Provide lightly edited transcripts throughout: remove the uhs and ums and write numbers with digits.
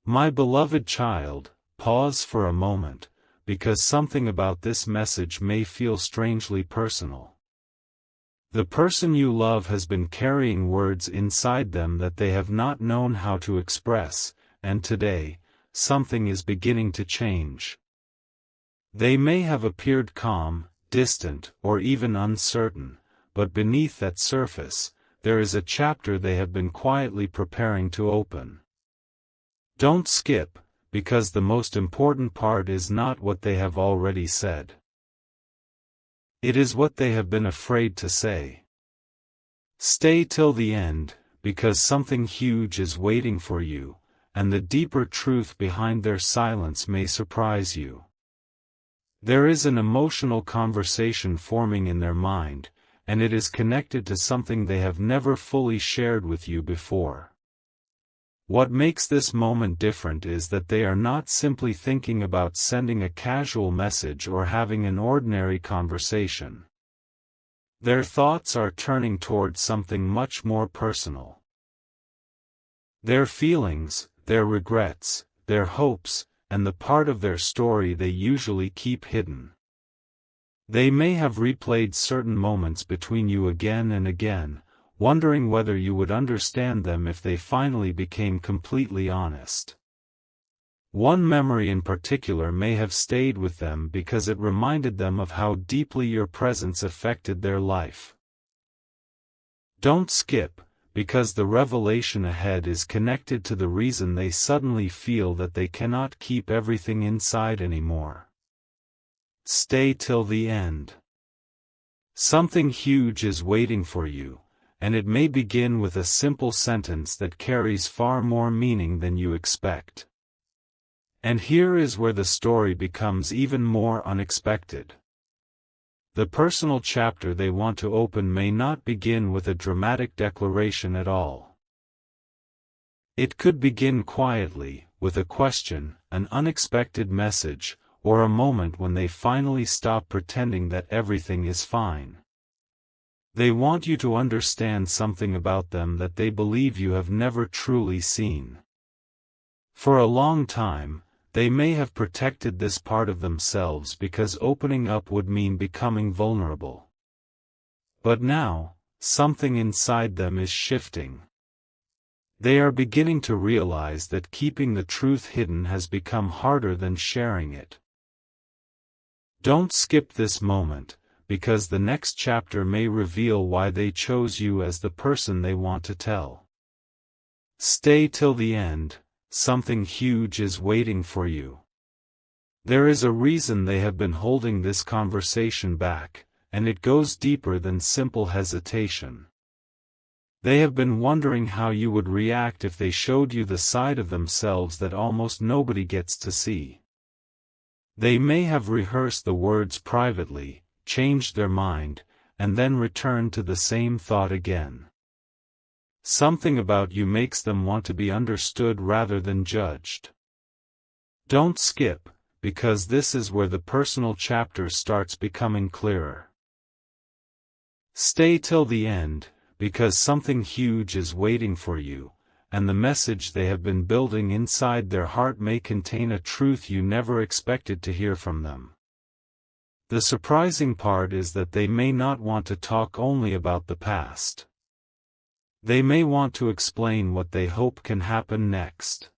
My beloved child, pause for a moment, because something about this message may feel strangely personal. The person you love has been carrying words inside them that they have not known how to express, and today, something is beginning to change. They may have appeared calm, distant, or even uncertain, but beneath that surface, there is a chapter they have been quietly preparing to open. Don't skip, because the most important part is not what they have already said. It is what they have been afraid to say. Stay till the end, because something huge is waiting for you, and the deeper truth behind their silence may surprise you. There is an emotional conversation forming in their mind, and it is connected to something they have never fully shared with you before. What makes this moment different is that they are not simply thinking about sending a casual message or having an ordinary conversation. Their thoughts are turning towards something much more personal. Their feelings, their regrets, their hopes, and the part of their story they usually keep hidden. They may have replayed certain moments between you again and again, wondering whether you would understand them if they finally became completely honest. One memory in particular may have stayed with them because it reminded them of how deeply your presence affected their life. Don't skip, because the revelation ahead is connected to the reason they suddenly feel that they cannot keep everything inside anymore. Stay till the end. Something huge is waiting for you, and it may begin with a simple sentence that carries far more meaning than you expect. And here is where the story becomes even more unexpected. The personal chapter they want to open may not begin with a dramatic declaration at all. It could begin quietly, with a question, an unexpected message, or a moment when they finally stop pretending that everything is fine. They want you to understand something about them that they believe you have never truly seen. For a long time, they may have protected this part of themselves because opening up would mean becoming vulnerable. But now, something inside them is shifting. They are beginning to realize that keeping the truth hidden has become harder than sharing it. Don't skip this moment, because the next chapter may reveal why they chose you as the person they want to tell. Stay till the end. Something huge is waiting for you. There is a reason they have been holding this conversation back, and it goes deeper than simple hesitation. They have been wondering how you would react if they showed you the side of themselves that almost nobody gets to see. They may have rehearsed the words privately, changed their mind, and then returned to the same thought again. Something about you makes them want to be understood rather than judged. Don't skip, because this is where the personal chapter starts becoming clearer. Stay till the end, because something huge is waiting for you, and the message they have been building inside their heart may contain a truth you never expected to hear from them. The surprising part is that they may not want to talk only about the past. They may want to explain what they hope can happen next.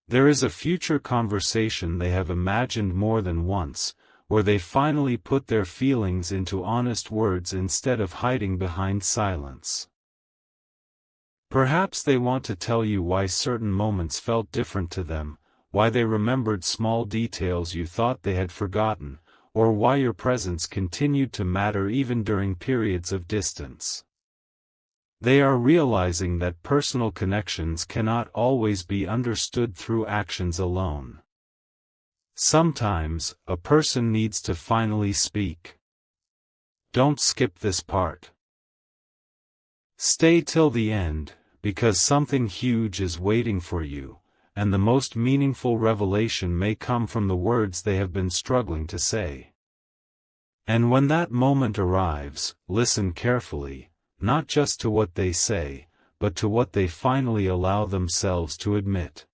There is a future conversation they have imagined more than once, where they finally put their feelings into honest words instead of hiding behind silence. Perhaps they want to tell you why certain moments felt different to them, why they remembered small details you thought they had forgotten, or why your presence continued to matter even during periods of distance. They are realizing that personal connections cannot always be understood through actions alone. Sometimes, a person needs to finally speak. Don't skip this part. Stay till the end, because something huge is waiting for you, and the most meaningful revelation may come from the words they have been struggling to say. And when that moment arrives, listen carefully, not just to what they say, but to what they finally allow themselves to admit.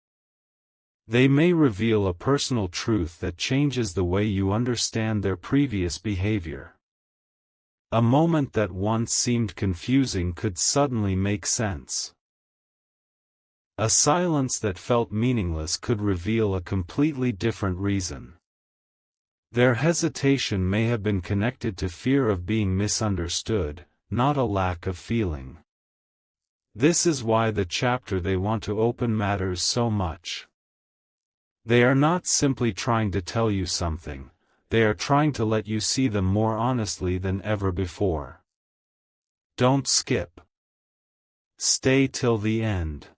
They may reveal a personal truth that changes the way you understand their previous behavior. A moment that once seemed confusing could suddenly make sense. A silence that felt meaningless could reveal a completely different reason. Their hesitation may have been connected to fear of being misunderstood, not a lack of feeling. This is why the chapter they want to open matters so much. They are not simply trying to tell you something, they are trying to let you see them more honestly than ever before. Don't skip. Stay till the end.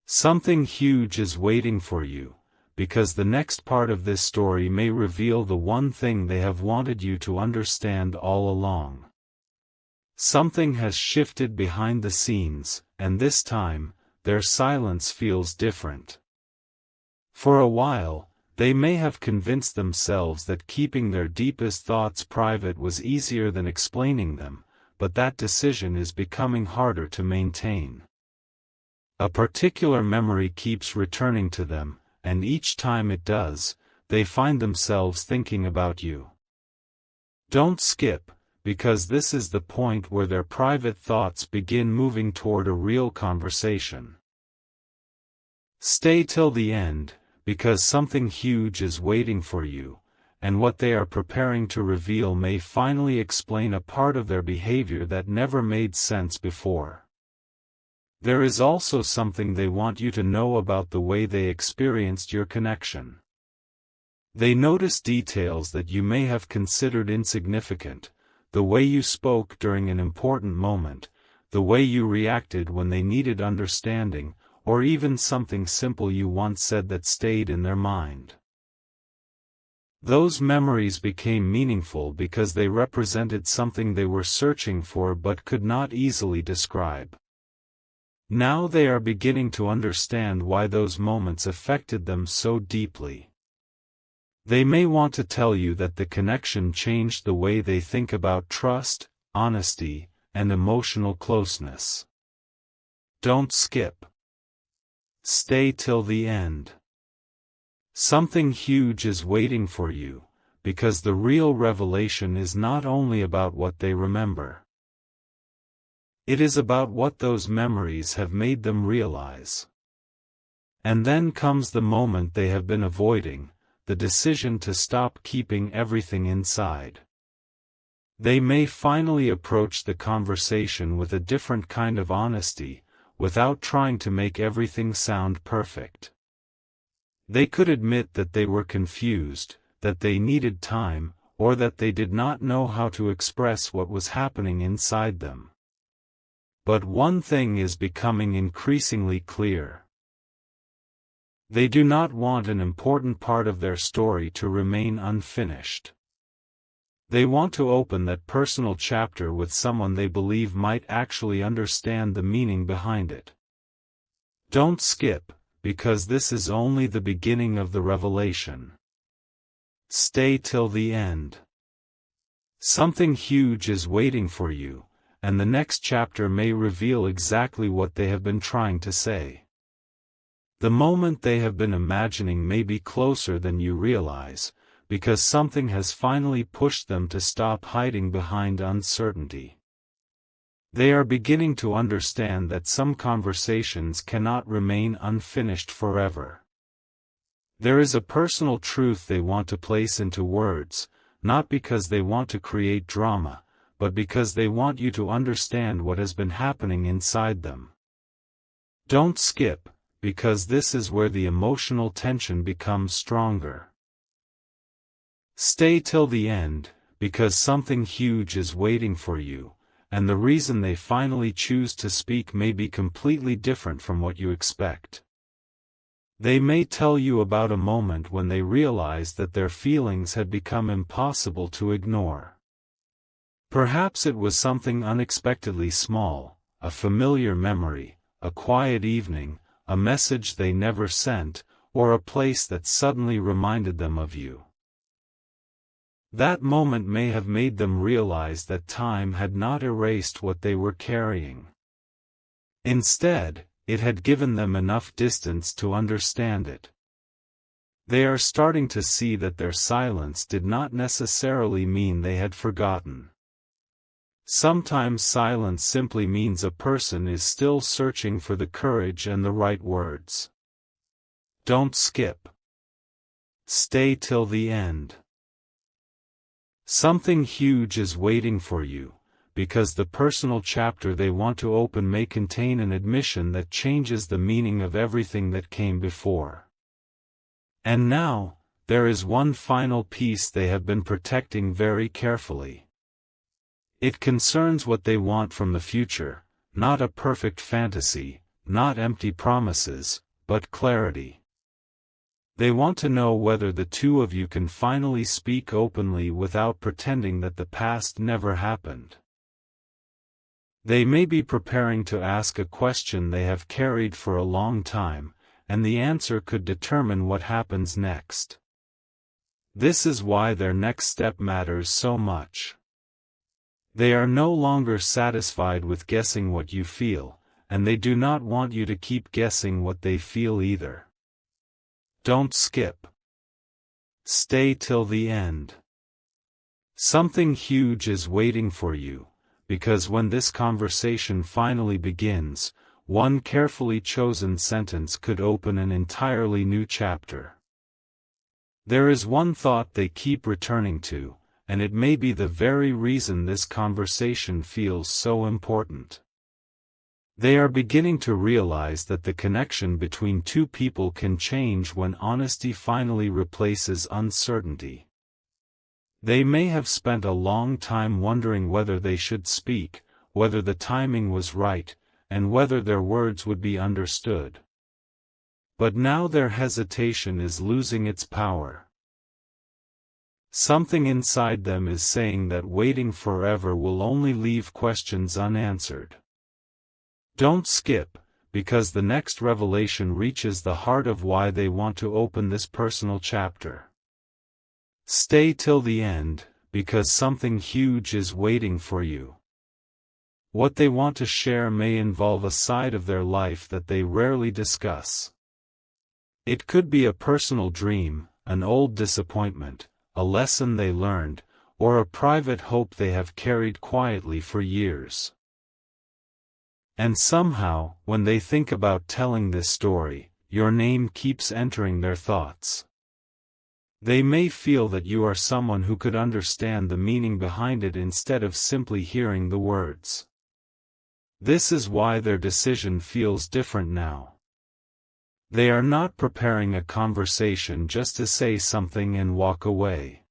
Something huge is waiting for you, because the next part of this story may reveal the one thing they have wanted you to understand all along. Something has shifted behind the scenes, and this time, their silence feels different. For a while, they may have convinced themselves that keeping their deepest thoughts private was easier than explaining them, but that decision is becoming harder to maintain. A particular memory keeps returning to them, and each time it does, they find themselves thinking about you. Don't skip, because this is the point where their private thoughts begin moving toward a real conversation. Stay till the end, because something huge is waiting for you, and what they are preparing to reveal may finally explain a part of their behavior that never made sense before. There is also something they want you to know about the way they experienced your connection. They notice details that you may have considered insignificant, the way you spoke during an important moment, the way you reacted when they needed understanding, or even something simple you once said that stayed in their mind. Those memories became meaningful because they represented something they were searching for but could not easily describe. Now they are beginning to understand why those moments affected them so deeply. They may want to tell you that the connection changed the way they think about trust, honesty, and emotional closeness. Don't skip. Stay till the end. Something huge is waiting for you, because the real revelation is not only about what they remember. It is about what those memories have made them realize. And then comes the moment they have been avoiding, the decision to stop keeping everything inside. They may finally approach the conversation with a different kind of honesty, without trying to make everything sound perfect. They could admit that they were confused, that they needed time, or that they did not know how to express what was happening inside them. But one thing is becoming increasingly clear. They do not want an important part of their story to remain unfinished. They want to open that personal chapter with someone they believe might actually understand the meaning behind it. Don't skip, because this is only the beginning of the revelation. Stay till the end. Something huge is waiting for you, and the next chapter may reveal exactly what they have been trying to say. The moment they have been imagining may be closer than you realize, because something has finally pushed them to stop hiding behind uncertainty. They are beginning to understand that some conversations cannot remain unfinished forever. There is a personal truth they want to place into words, not because they want to create drama, but because they want you to understand what has been happening inside them. Don't skip, because this is where the emotional tension becomes stronger. Stay till the end, because something huge is waiting for you, and the reason they finally choose to speak may be completely different from what you expect. They may tell you about a moment when they realized that their feelings had become impossible to ignore. Perhaps it was something unexpectedly small, a familiar memory, a quiet evening, a message they never sent, or a place that suddenly reminded them of you. That moment may have made them realize that time had not erased what they were carrying. Instead, it had given them enough distance to understand it. They are starting to see that their silence did not necessarily mean they had forgotten. Sometimes silence simply means a person is still searching for the courage and the right words. Don't skip. Stay till the end. Something huge is waiting for you, because the personal chapter they want to open may contain an admission that changes the meaning of everything that came before. And now, there is one final piece they have been protecting very carefully. It concerns what they want from the future, not a perfect fantasy, not empty promises, but clarity. They want to know whether the two of you can finally speak openly without pretending that the past never happened. They may be preparing to ask a question they have carried for a long time, and the answer could determine what happens next. This is why their next step matters so much. They are no longer satisfied with guessing what you feel, and they do not want you to keep guessing what they feel either. Don't skip. Stay till the end. Something huge is waiting for you, because when this conversation finally begins, one carefully chosen sentence could open an entirely new chapter. There is one thought they keep returning to, and it may be the very reason this conversation feels so important. They are beginning to realize that the connection between two people can change when honesty finally replaces uncertainty. They may have spent a long time wondering whether they should speak, whether the timing was right, and whether their words would be understood. But now their hesitation is losing its power. Something inside them is saying that waiting forever will only leave questions unanswered. Don't skip, because the next revelation reaches the heart of why they want to open this personal chapter. Stay till the end, because something huge is waiting for you. What they want to share may involve a side of their life that they rarely discuss. It could be a personal dream, an old disappointment, a lesson they learned, or a private hope they have carried quietly for years. And somehow, when they think about telling this story, your name keeps entering their thoughts. They may feel that you are someone who could understand the meaning behind it instead of simply hearing the words. This is why their decision feels different now. They are not preparing a conversation just to say something and walk away.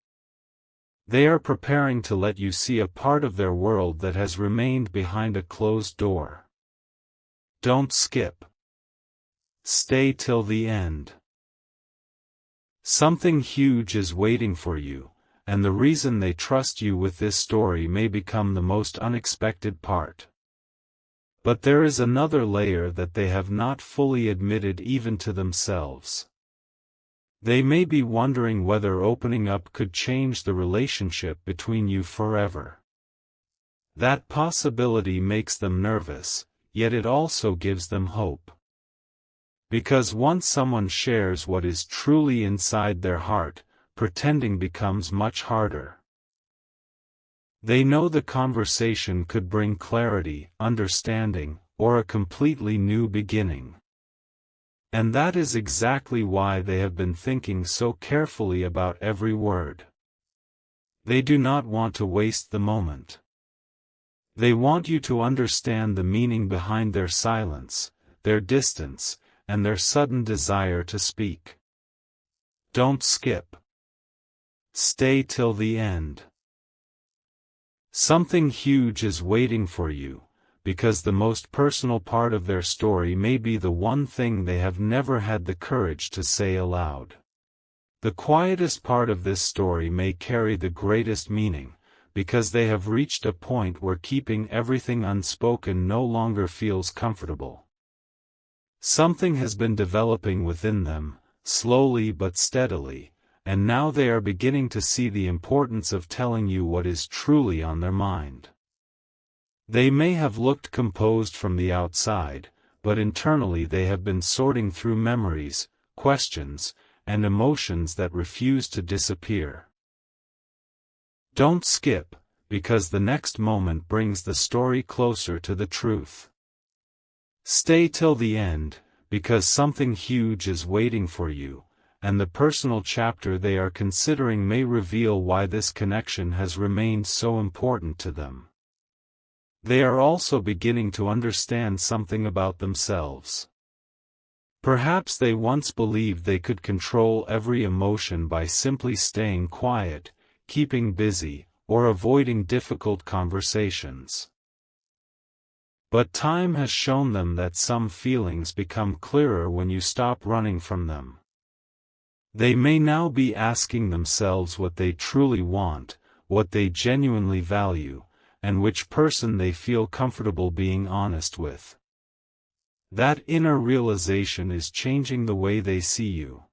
They are preparing to let you see a part of their world that has remained behind a closed door. Don't skip. Stay till the end. Something huge is waiting for you, and the reason they trust you with this story may become the most unexpected part. But there is another layer that they have not fully admitted even to themselves. They may be wondering whether opening up could change the relationship between you forever. That possibility makes them nervous, yet it also gives them hope. Because once someone shares what is truly inside their heart, pretending becomes much harder. They know the conversation could bring clarity, understanding, or a completely new beginning. And that is exactly why they have been thinking so carefully about every word. They do not want to waste the moment. They want you to understand the meaning behind their silence, their distance, and their sudden desire to speak. Don't skip. Stay till the end. Something huge is waiting for you, because the most personal part of their story may be the one thing they have never had the courage to say aloud. The quietest part of this story may carry the greatest meaning, because they have reached a point where keeping everything unspoken no longer feels comfortable. Something has been developing within them, slowly but steadily, and now they are beginning to see the importance of telling you what is truly on their mind. They may have looked composed from the outside, but internally they have been sorting through memories, questions, and emotions that refuse to disappear. Don't skip, because the next moment brings the story closer to the truth. Stay till the end, because something huge is waiting for you, and the personal chapter they are considering may reveal why this connection has remained so important to them. They are also beginning to understand something about themselves. Perhaps they once believed they could control every emotion by simply staying quiet, keeping busy, or avoiding difficult conversations. But time has shown them that some feelings become clearer when you stop running from them. They may now be asking themselves what they truly want, what they genuinely value, and which person they feel comfortable being honest with. That inner realization is changing the way they see you.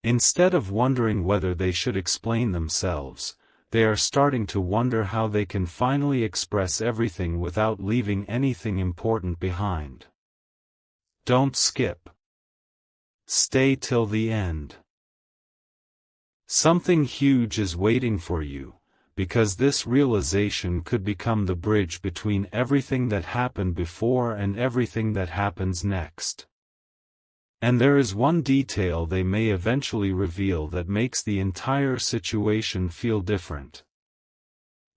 Instead of wondering whether they should explain themselves, they are starting to wonder how they can finally express everything without leaving anything important behind. Don't skip. Stay till the end. Something huge is waiting for you, because this realization could become the bridge between everything that happened before and everything that happens next. And there is one detail they may eventually reveal that makes the entire situation feel different.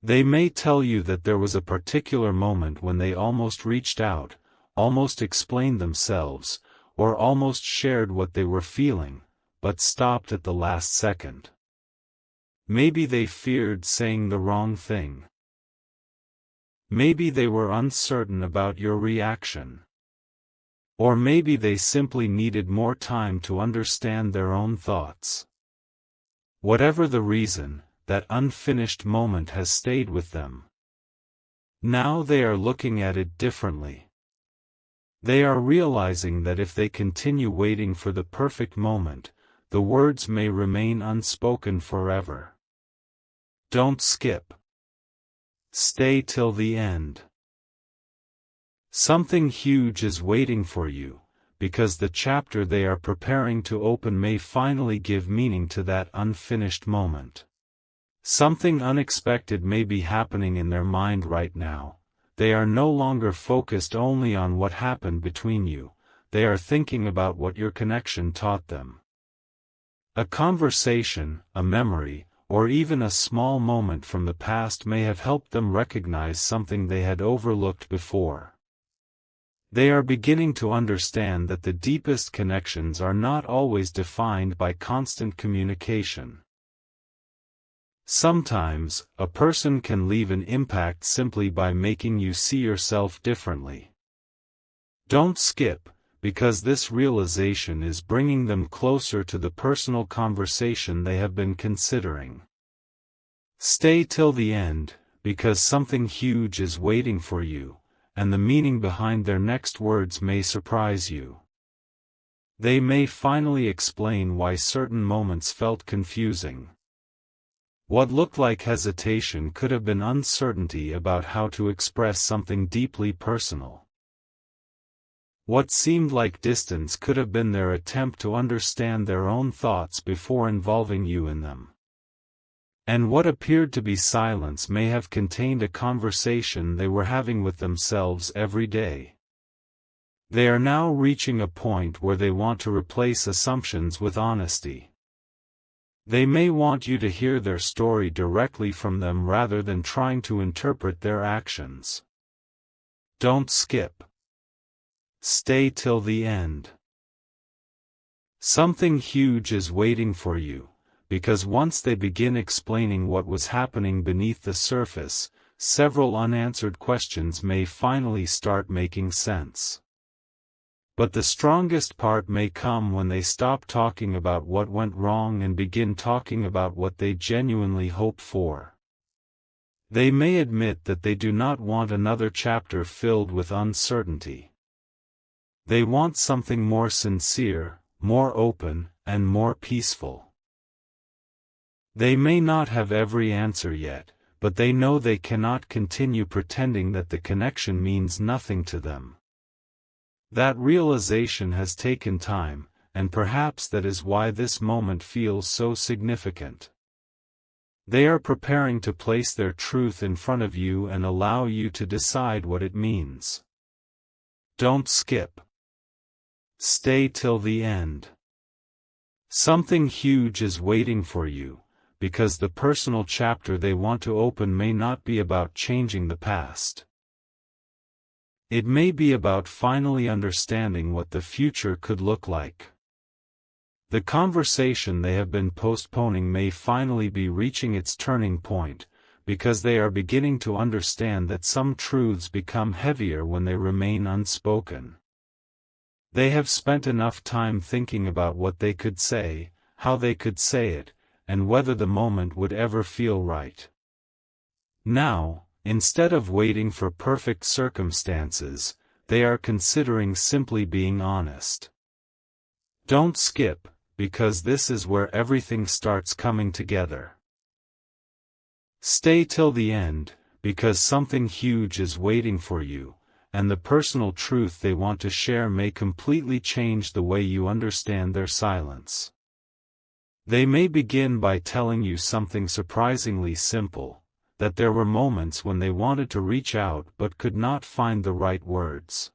They may tell you that there was a particular moment when they almost reached out, almost explained themselves, or almost shared what they were feeling, but stopped at the last second. Maybe they feared saying the wrong thing. Maybe they were uncertain about your reaction. Or maybe they simply needed more time to understand their own thoughts. Whatever the reason, that unfinished moment has stayed with them. Now they are looking at it differently. They are realizing that if they continue waiting for the perfect moment, the words may remain unspoken forever. Don't skip. Stay till the end. Something huge is waiting for you, because the chapter they are preparing to open may finally give meaning to that unfinished moment. Something unexpected may be happening in their mind right now. They are no longer focused only on what happened between you, they are thinking about what your connection taught them. A conversation, a memory, or even a small moment from the past may have helped them recognize something they had overlooked before. They are beginning to understand that the deepest connections are not always defined by constant communication. Sometimes, a person can leave an impact simply by making you see yourself differently. Don't skip, because this realization is bringing them closer to the personal conversation they have been considering. Stay till the end, because something huge is waiting for you, and the meaning behind their next words may surprise you. They may finally explain why certain moments felt confusing. What looked like hesitation could have been uncertainty about how to express something deeply personal. What seemed like distance could have been their attempt to understand their own thoughts before involving you in them. And what appeared to be silence may have contained a conversation they were having with themselves every day. They are now reaching a point where they want to replace assumptions with honesty. They may want you to hear their story directly from them rather than trying to interpret their actions. Don't skip. Stay till the end. Something huge is waiting for you, because once they begin explaining what was happening beneath the surface, several unanswered questions may finally start making sense. But the strongest part may come when they stop talking about what went wrong and begin talking about what they genuinely hope for. They may admit that they do not want another chapter filled with uncertainty. They want something more sincere, more open, and more peaceful. They may not have every answer yet, but they know they cannot continue pretending that the connection means nothing to them. That realization has taken time, and perhaps that is why this moment feels so significant. They are preparing to place their truth in front of you and allow you to decide what it means. Don't skip. Stay till the end. Something huge is waiting for you, because the personal chapter they want to open may not be about changing the past. It may be about finally understanding what the future could look like. The conversation they have been postponing may finally be reaching its turning point, because they are beginning to understand that some truths become heavier when they remain unspoken. They have spent enough time thinking about what they could say, how they could say it, and whether the moment would ever feel right. Now, instead of waiting for perfect circumstances, they are considering simply being honest. Don't skip, because this is where everything starts coming together. Stay till the end, because something huge is waiting for you, and the personal truth they want to share may completely change the way you understand their silence. They may begin by telling you something surprisingly simple, that there were moments when they wanted to reach out but could not find the right words.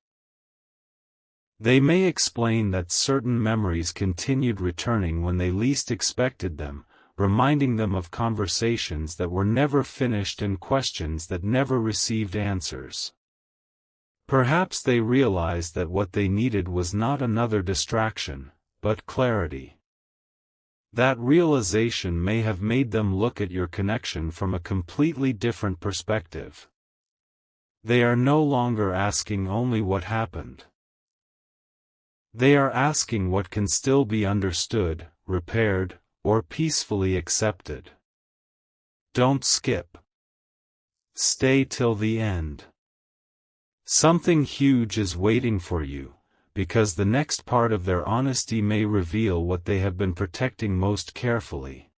They may explain that certain memories continued returning when they least expected them, reminding them of conversations that were never finished and questions that never received answers. Perhaps they realized that what they needed was not another distraction, but clarity. That realization may have made them look at your connection from a completely different perspective. They are no longer asking only what happened. They are asking what can still be understood, repaired, or peacefully accepted. Don't skip. Stay till the end. Something huge is waiting for you, because the next part of their honesty may reveal what they have been protecting most carefully.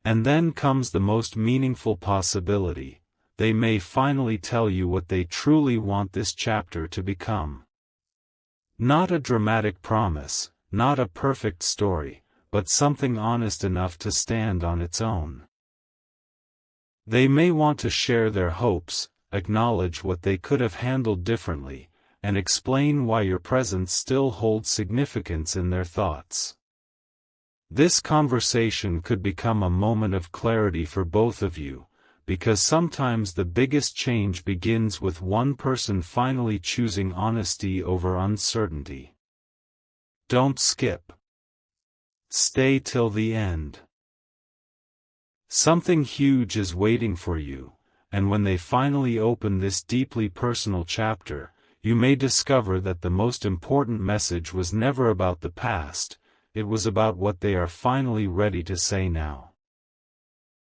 And then comes the most meaningful possibility: they may finally tell you what they truly want this chapter to become. Not a dramatic promise, not a perfect story, but something honest enough to stand on its own. They may want to share their hopes, acknowledge what they could have handled differently, and explain why your presence still holds significance in their thoughts. This conversation could become a moment of clarity for both of you, because sometimes the biggest change begins with one person finally choosing honesty over uncertainty. Don't skip. Stay till the end. Something huge is waiting for you, and when they finally open this deeply personal chapter, you may discover that the most important message was never about the past, it was about what they are finally ready to say now.